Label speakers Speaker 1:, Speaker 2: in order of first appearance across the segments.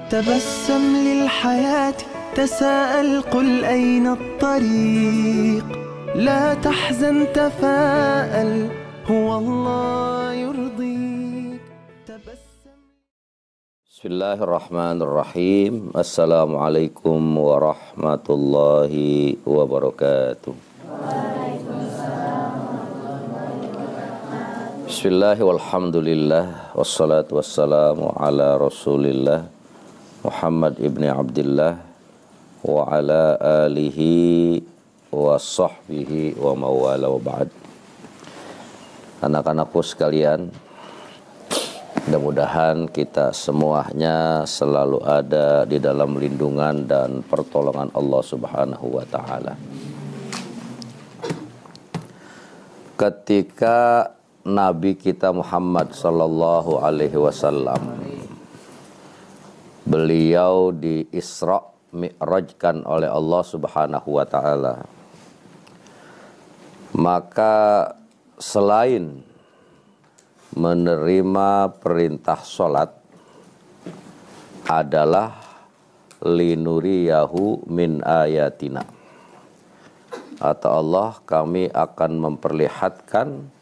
Speaker 1: تبسم للحياة تساءل قل أين الطريق لا تحزن تفاءل هو الله يرضيك
Speaker 2: Bismillahirrahmanirrahim. Assalamualaikum warahmatullahi wabarakatuh. Bismillah walhamdulillah wassalatu wassalamu ala rasulillah Muhammad ibni Abdillah wa ala alihi wa sahbihi wa mawala wa ba'd. Anak-anakku sekalian, mudah-mudahan kita semuanya selalu ada di dalam lindungan dan pertolongan Allah Subhanahu wa ta'ala. Ketika Nabi kita Muhammad sallallahu alaihi wasallam beliau di Isra Mi'rajkan oleh Allah Subhanahu wa ta'ala, maka selain menerima perintah sholat adalah linuriyahu min ayatina, kata Allah, kami akan memperlihatkan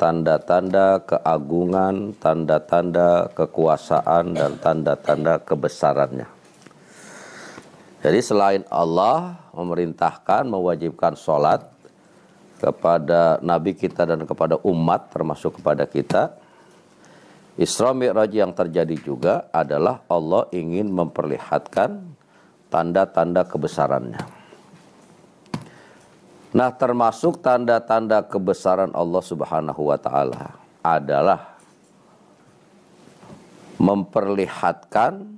Speaker 2: tanda-tanda keagungan, tanda-tanda kekuasaan, dan tanda-tanda kebesarannya. Jadi selain Allah memerintahkan, mewajibkan sholat kepada Nabi kita dan kepada umat, termasuk kepada kita, Isra Mi'raj yang terjadi juga adalah Allah ingin memperlihatkan tanda-tanda kebesarannya. Nah, termasuk tanda-tanda kebesaran Allah Subhanahu wa ta'ala adalah memperlihatkan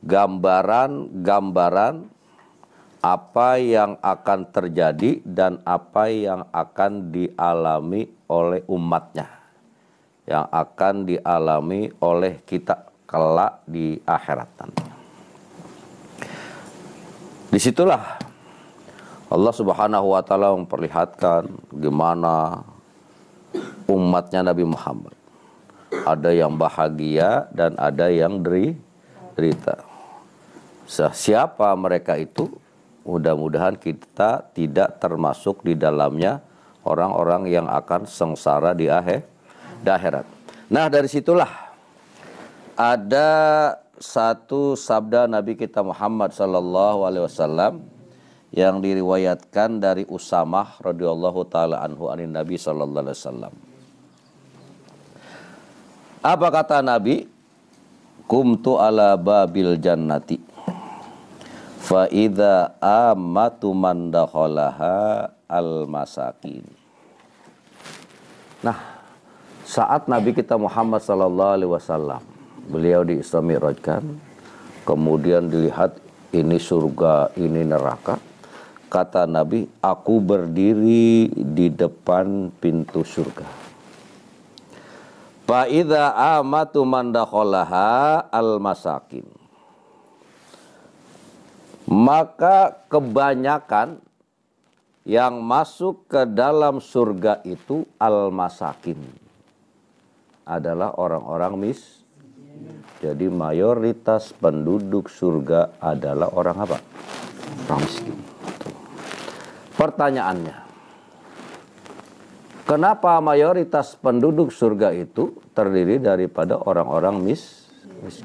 Speaker 2: gambaran-gambaran apa yang akan terjadi dan apa yang akan dialami oleh umatnya, yang akan dialami oleh kita kelak di akhirat nanti. Disitulah Allah Subhanahu wa ta'ala memperlihatkan gimana umatnya Nabi Muhammad. Ada yang bahagia dan ada yang derita. Siapa mereka itu? Mudah-mudahan kita tidak termasuk di dalamnya orang-orang yang akan sengsara di akhirat. Nah, dari situlah ada satu sabda Nabi kita Muhammad sallallahu alaihi wasallam yang diriwayatkan dari Usamah radhiyallahu taala anhu anin Nabi sallallahu alaihi wasallam. Apa kata Nabi? Kumtu ala babil jannati fa idza amatu man dakhalaha al masakin. Nah, saat Nabi kita Muhammad sallallahu alaihi wasallam beliau di Isra Mi'rajkan, kemudian dilihat ini surga, ini neraka. Kata Nabi, aku berdiri di depan pintu surga. Fa idza amatu man dakhalaha al masakin. Maka kebanyakan yang masuk ke dalam surga itu al masakin adalah orang-orang miskin. Jadi mayoritas penduduk surga adalah orang apa? Orang miskin. Pertanyaannya, kenapa mayoritas penduduk surga itu terdiri daripada orang-orang miskin?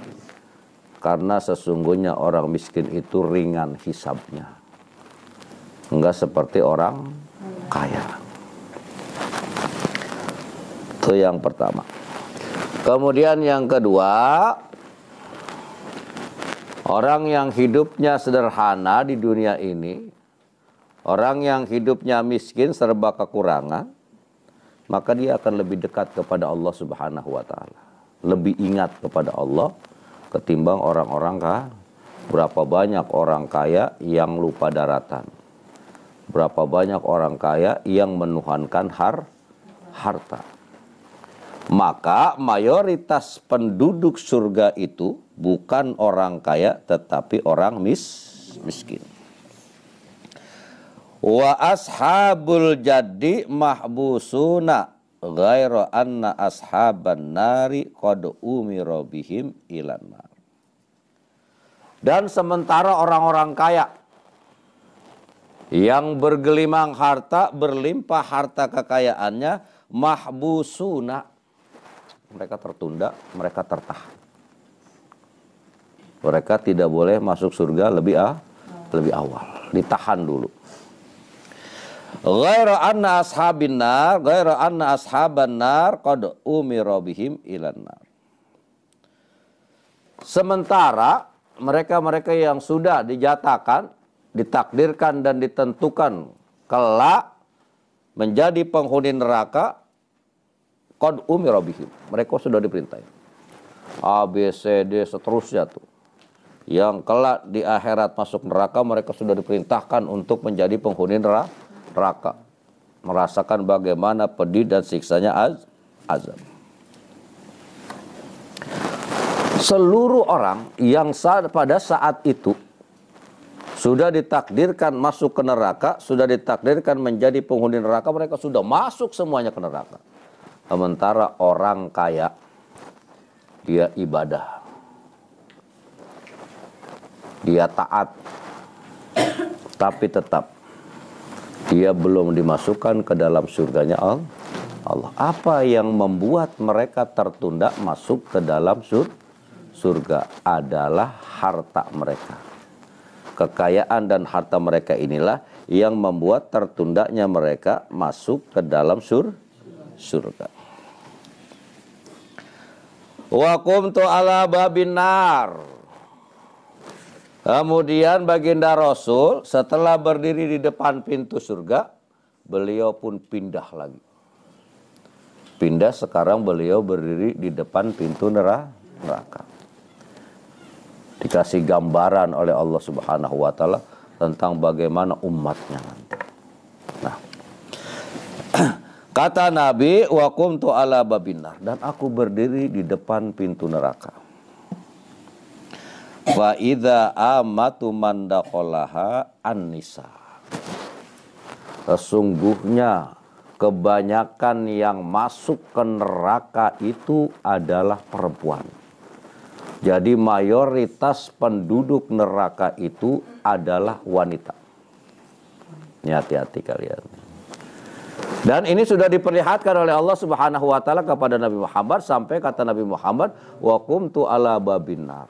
Speaker 2: Karena sesungguhnya orang miskin itu ringan hisabnya, enggak seperti orang kaya. Itu yang pertama. Kemudian yang kedua, orang yang hidupnya sederhana di dunia ini, orang yang hidupnya miskin serba kekurangan, maka dia akan lebih dekat kepada Allah Subhanahu wa ta'ala. Lebih ingat kepada Allah ketimbang orang-orang kaya. Berapa banyak orang kaya yang lupa daratan. Berapa banyak orang kaya yang menuhankan harta. Maka mayoritas penduduk surga itu bukan orang kaya tetapi orang miskin. Wa ashabul jadi mahbusuna ghaira anna ashaban nari qad umira bihim ilan nar. Dan sementara orang-orang kaya yang bergelimang harta, berlimpah harta kekayaannya, mahbusuna, mereka tertunda, mereka tertahan. Mereka tidak boleh masuk surga lebih awal, ditahan dulu. Ghaira anna ashabin nar, ghaira anna ashaban nar qad umira bihim ilan nar. Sementara mereka-mereka yang sudah dijatakan, ditakdirkan dan ditentukan kelak menjadi penghuni neraka, qad umira bihim, mereka sudah diperintah. A, B, C, D seterusnya tuh. Yang kelak di akhirat masuk neraka, mereka sudah diperintahkan untuk menjadi penghuni neraka. Merasakan bagaimana pedih dan siksanya azab. Seluruh orang yang pada saat itu sudah ditakdirkan masuk ke neraka, sudah ditakdirkan menjadi penghuni neraka, mereka sudah masuk semuanya ke neraka. Sementara orang kaya, dia ibadah, dia taat, tapi tetap dia belum dimasukkan ke dalam surganya Allah. Apa yang membuat mereka tertunda masuk ke dalam surga adalah harta mereka. Kekayaan dan harta mereka inilah yang membuat tertundanya mereka masuk ke dalam surga. Wa qumtu ala babin nar. Kemudian baginda Rasul setelah berdiri di depan pintu surga, beliau pun pindah lagi. Pindah, sekarang beliau berdiri di depan pintu neraka. Dikasih gambaran oleh Allah Subhanahu wa taala tentang bagaimana umatnya nanti. Nah, kata Nabi, wa qumtu ala babin nar, dan aku berdiri di depan pintu neraka. Wa idza amatu man dakhalaha an-nisa. Sesungguhnya kebanyakan yang masuk ke neraka itu adalah perempuan. Jadi mayoritas penduduk neraka itu adalah wanita. Ini hati-hati kalian. Dan ini sudah diperlihatkan oleh Allah Subhanahu wa taala kepada Nabi Muhammad, sampai kata Nabi Muhammad, wa qumtu ala babin nar.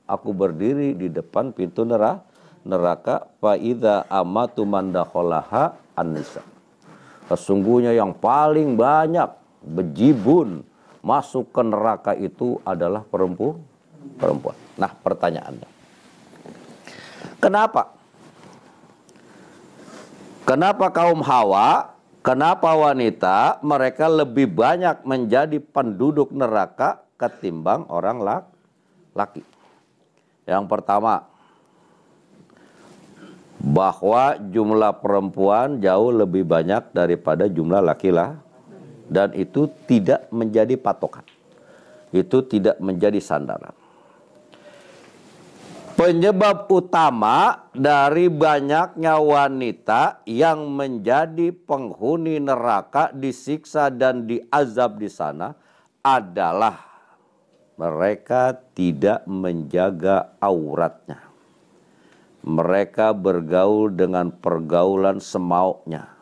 Speaker 2: Aku berdiri di depan pintu neraka, fa idza amatu man dakhalaha an-nisa. Sesungguhnya yang paling banyak bejibun masuk ke neraka itu adalah perempuan. Nah, pertanyaannya, kenapa? Kenapa kaum Hawa, kenapa wanita mereka lebih banyak menjadi penduduk neraka ketimbang orang laki? Yang pertama, bahwa jumlah perempuan jauh lebih banyak daripada jumlah laki-laki, dan itu tidak menjadi patokan, itu tidak menjadi sandaran. Penyebab utama dari banyaknya wanita yang menjadi penghuni neraka, disiksa dan diazab di sana adalah mereka tidak menjaga auratnya. Mereka bergaul dengan pergaulan semaunya.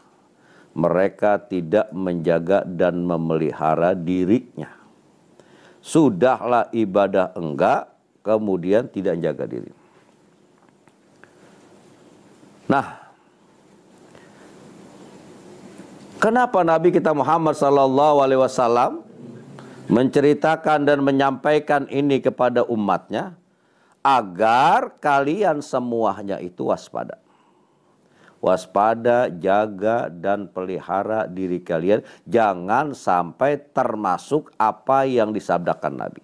Speaker 2: Mereka tidak menjaga dan memelihara dirinya. Sudahlah ibadah enggak, kemudian tidak menjaga diri. Nah, kenapa Nabi kita Muhammad SAW menceritakan dan menyampaikan ini kepada umatnya? Agar kalian semuanya itu waspada. Waspada, jaga dan pelihara diri kalian. Jangan sampai termasuk apa yang disabdakan Nabi.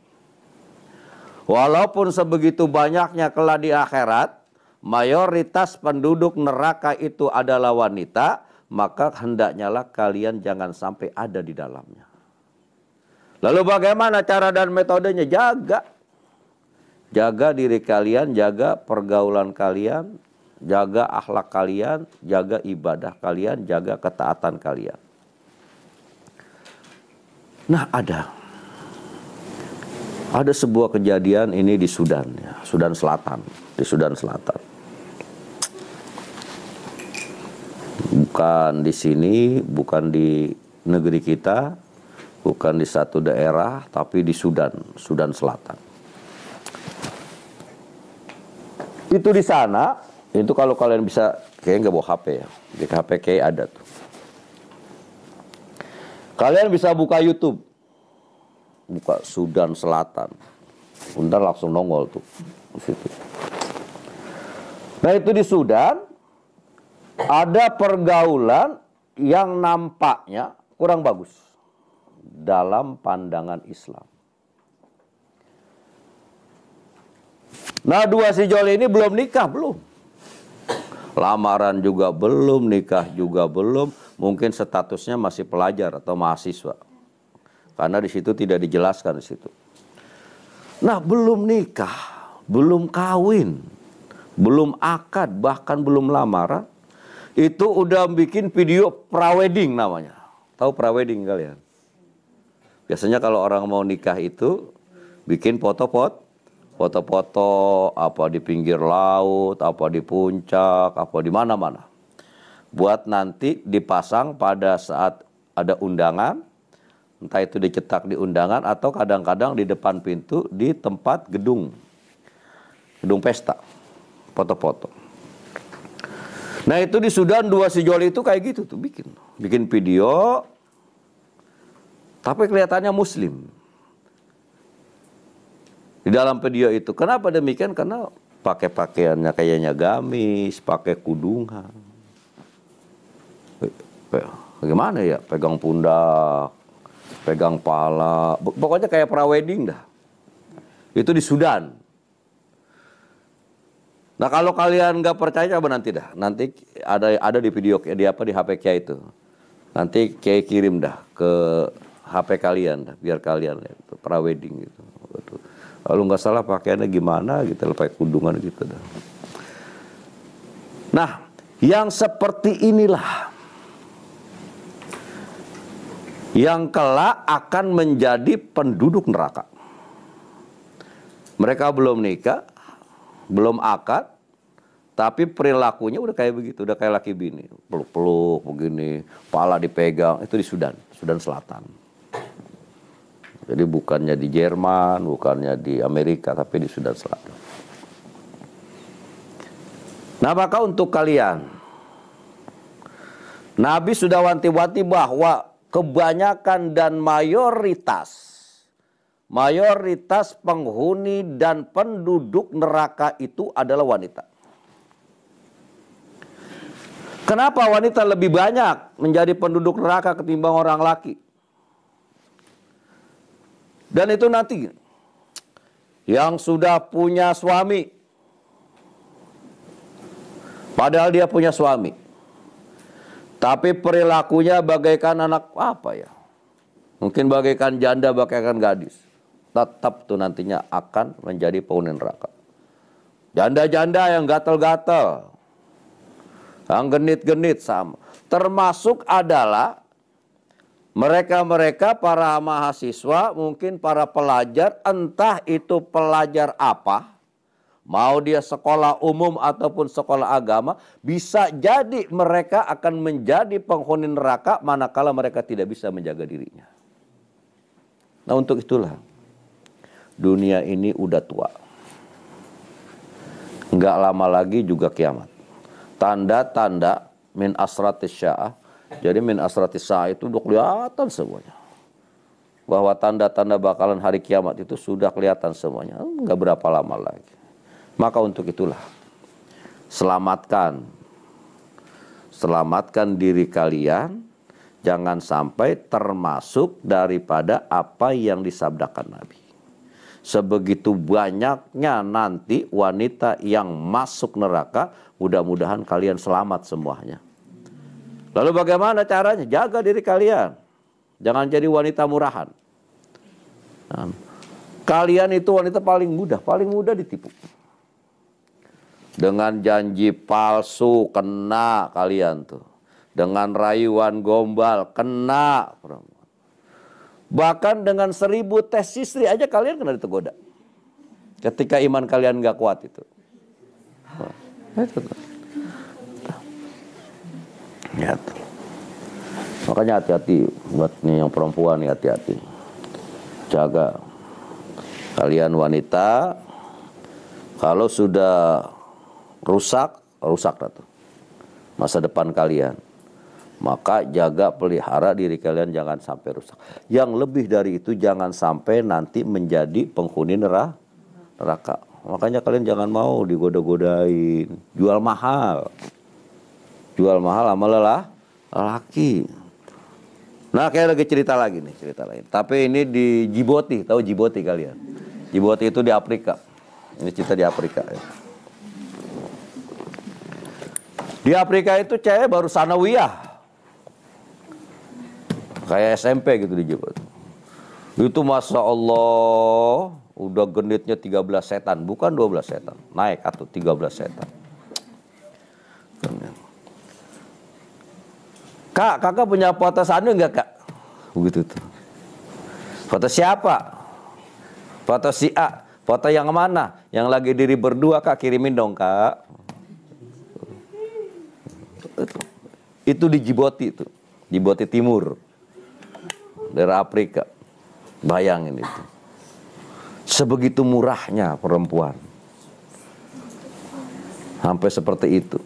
Speaker 2: Walaupun sebegitu banyaknya kelak di akhirat, mayoritas penduduk neraka itu adalah wanita, maka hendaknya lah kalian jangan sampai ada di dalamnya. Lalu bagaimana cara dan metodenya? Jaga diri kalian, jaga pergaulan kalian, jaga akhlak kalian, jaga ibadah kalian, jaga ketaatan kalian. Nah, ada Ada sebuah kejadian ini di Sudan, ya, Sudan Selatan, di Sudan Selatan. Bukan di sini, bukan di negeri kita, bukan di satu daerah, tapi di Sudan, Sudan Selatan. Itu di sana, itu kalau kalian bisa, kayaknya nggak bawa HP ya, di HP kayak ada tuh. Kalian bisa buka YouTube. Buka Sudan Selatan, bentar langsung nongol tuh di situ. Nah itu di Sudan ada pergaulan yang nampaknya kurang bagus dalam pandangan Islam. Nah dua sejoli ini belum nikah, belum. Lamaran juga belum, nikah juga belum, mungkin statusnya masih pelajar atau mahasiswa. Karena di situ tidak dijelaskan di situ. Nah, belum nikah, belum kawin, belum akad, bahkan belum lamaran, itu udah bikin video prawedding namanya. Tahu prawedding kalian? Biasanya kalau orang mau nikah itu bikin foto-foto apa di pinggir laut, apa di puncak, apa di mana-mana. Buat nanti dipasang pada saat ada undangan. Entah itu dicetak di undangan atau kadang-kadang di depan pintu di tempat gedung pesta, foto-foto. Nah itu di Sudan dua sejoli itu kayak gitu tuh bikin video, tapi kelihatannya Muslim. Di dalam video itu, kenapa demikian? Karena pakai pakaiannya kayaknya gamis, pakai kudungan. Bagaimana ya? Pegang pundak, pegang pala, pokoknya kayak prawedding dah. Itu di Sudan. Nah kalau kalian nggak percaya coba nanti dah. Nanti ada di video di HP Kiai itu. Nanti Kiai kirim dah ke HP kalian dah, biar kalian lihat prawedding gitu. Kalau nggak salah pakaiannya gimana gitu, pakai kudungan gitu dah. Nah yang seperti inilah yang kelak akan menjadi penduduk neraka. Mereka belum nikah, belum akad, tapi perilakunya udah kayak begitu, udah kayak laki bini. Peluk-peluk begini, pala dipegang, itu di Sudan, Sudan Selatan. Jadi bukannya di Jerman, bukannya di Amerika, tapi di Sudan Selatan. Nah maka untuk kalian, Nabi sudah wanti-wanti bahwa kebanyakan dan mayoritas penghuni dan penduduk neraka itu adalah wanita. Kenapa wanita lebih banyak menjadi penduduk neraka ketimbang orang laki? Dan itu nanti yang sudah punya suami, padahal dia punya suami, tapi perilakunya bagaikan anak apa ya? Mungkin bagaikan janda, bagaikan gadis. Tetap tuh nantinya akan menjadi penghuni neraka. Janda-janda yang gatel-gatel, yang genit-genit sama. Termasuk adalah mereka-mereka para mahasiswa, mungkin para pelajar, entah itu pelajar apa, mau dia sekolah umum ataupun sekolah agama, bisa jadi mereka akan menjadi penghuni neraka manakala mereka tidak bisa menjaga dirinya. Nah untuk itulah, dunia ini udah tua. Nggak lama lagi juga kiamat. Tanda-tanda min asratis sya'ah. Jadi min asratis sya'ah itu udah kelihatan semuanya. Bahwa tanda-tanda bakalan hari kiamat itu sudah kelihatan semuanya. Nggak berapa lama lagi. Maka untuk itulah, selamatkan diri kalian, jangan sampai termasuk daripada apa yang disabdakan Nabi. Sebegitu banyaknya nanti wanita yang masuk neraka, mudah-mudahan kalian selamat semuanya. Lalu bagaimana caranya? Jaga diri kalian, jangan jadi wanita murahan. Kalian itu wanita paling mudah ditipu. Dengan janji palsu kena kalian tuh. Dengan rayuan gombal kena. Bahkan dengan 1000 tes istri aja kalian kena tergoda. Ketika iman kalian nggak kuat itu. Ya. Makanya hati-hati buat nih yang perempuan nih, hati-hati. Jaga. Kalian wanita, kalau sudah rusak tuh masa depan kalian. Maka jaga, pelihara diri kalian jangan sampai rusak. Yang lebih dari itu, jangan sampai nanti menjadi penghuni neraka. Makanya kalian jangan mau digoda-godain, jual mahal sama lelaki. Nah, kayak lagi cerita lagi nih, cerita lain. Tapi ini di Djibouti, tahu Djibouti kalian? Djibouti itu di Afrika. Ini cerita di Afrika ya. Di Afrika itu cewek baru sanawiyah. Kayak SMP gitu di Djibouti. Itu Masya Allah, udah genitnya 13 setan, bukan 12 setan. Naik atau 13 setan. Kak, kakak punya foto Sandu enggak, Kak? Begitu tuh. Foto siapa? Foto si A. Foto yang mana? Yang lagi diri berdua, Kak, kirimin dong, Kak. Itu di Djibouti itu. Djibouti Timur. Daerah Afrika. Bayangin itu. Sebegitu murahnya perempuan. Sampai seperti itu.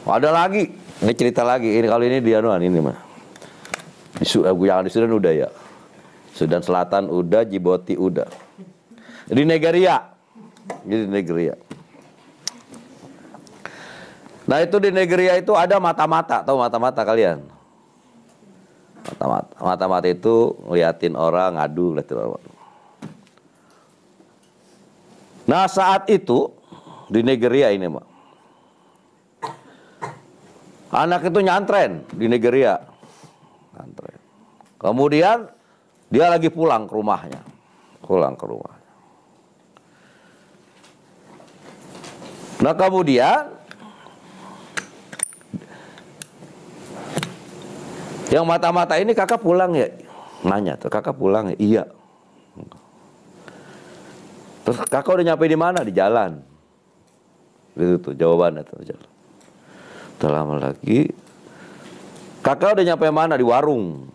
Speaker 2: Ada lagi. Ini cerita lagi. Ini kali ini dia ini mah. Jangan di Sudan udah ya. Sudan Selatan udah, Djibouti udah. Di Nigeria. Di Nigeria. Nah itu di Nigeria itu ada mata-mata. Tahu mata-mata kalian? Mata-mata itu ngeliatin orang, ngeliatin orang. Nah saat itu di Nigeria ini, Mbak, anak itu nyantren di Nigeria. Nyantren. Kemudian dia lagi pulang ke rumahnya. Nah kemudian yang mata-mata ini, kakak pulang ya? Nanya tuh, kakak pulang ya? Iya. Terus kakak udah nyampe di mana? Di jalan. Itu tuh jawabannya tuh, jalan. Udah lama lagi. Kakak udah nyampe mana? Di warung.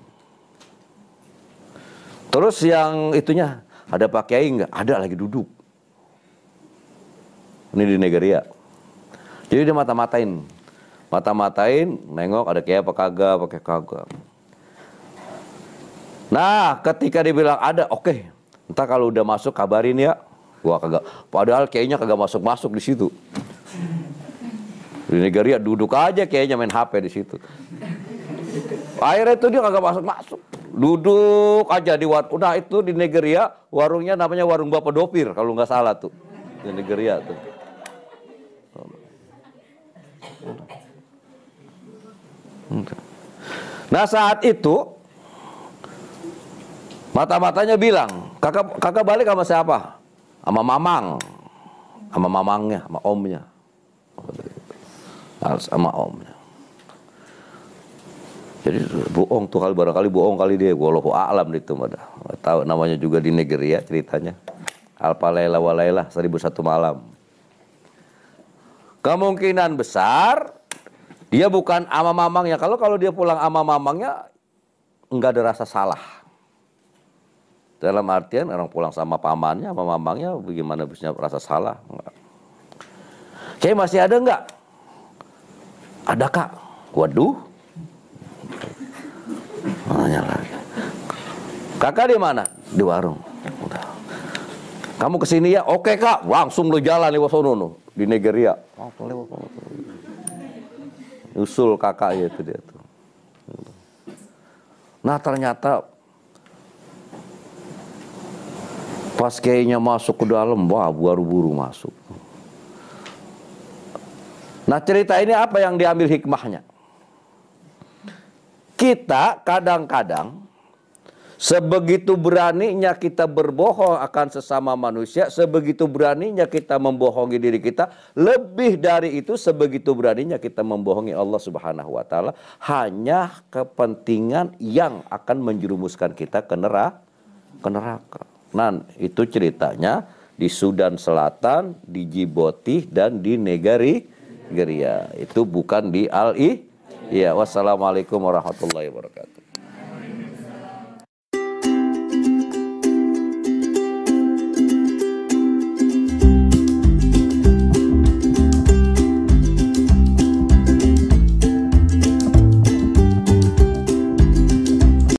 Speaker 2: Terus yang itunya, ada Pak Kiai nggak? Ada, lagi duduk. Ini di Nigeria. Jadi dia mata-matain, nengok ada kayak apa kagak, pakai kagak. Nah, ketika dibilang ada, oke. Entar kalau udah masuk kabarin ya. Wah, kagak. Padahal kayaknya kagak masuk di situ. Di Nigeria duduk aja kayaknya main HP di situ. Akhirnya itu dia kagak masuk. Duduk aja di warung. Nah, itu di Nigeria warungnya namanya warung Bapak Dopir kalau nggak salah tuh. Di Nigeria tuh. Nah saat itu mata-matanya bilang, kakak balik sama siapa? Sama mamang, sama mamangnya, sama omnya, sama omnya. Jadi bohong tuh, barangkali bohong kali dia. Wallahu a'lam itu mah. Tahu namanya juga di Nigeria ceritanya. Alfa Laila wa Laila 1001 malam. Kemungkinan besar dia bukan ama mamangnya. Kalau dia pulang ama mamangnya, enggak ada rasa salah. Dalam artian orang pulang sama pamannya, sama mamangnya, bagaimana bisa rasa salah? Enggak. Kayak masih ada enggak? Ada, Kak. Waduh. Nanya lagi. Kakak di mana? Di warung. Udah. Kamu kesini ya? Oke, Kak. Langsung lo jalan lewat sono di Nigeria. Usul kakak ya itu dia tuh. Nah ternyata pas kayaknya masuk ke dalam, wah buru-buru masuk. Nah cerita ini apa yang diambil hikmahnya? Kita kadang-kadang Sebegitu beraninya kita berbohong akan sesama manusia, sebegitu beraninya kita membohongi diri kita, lebih dari itu sebegitu beraninya kita membohongi Allah Subhanahu wa taala hanya kepentingan yang akan menjerumuskan kita ke neraka. Nah, itu ceritanya di Sudan Selatan, di Djibouti dan di Nigeria. Itu bukan di Al-I. Ya, wassalamualaikum warahmatullahi wabarakatuh.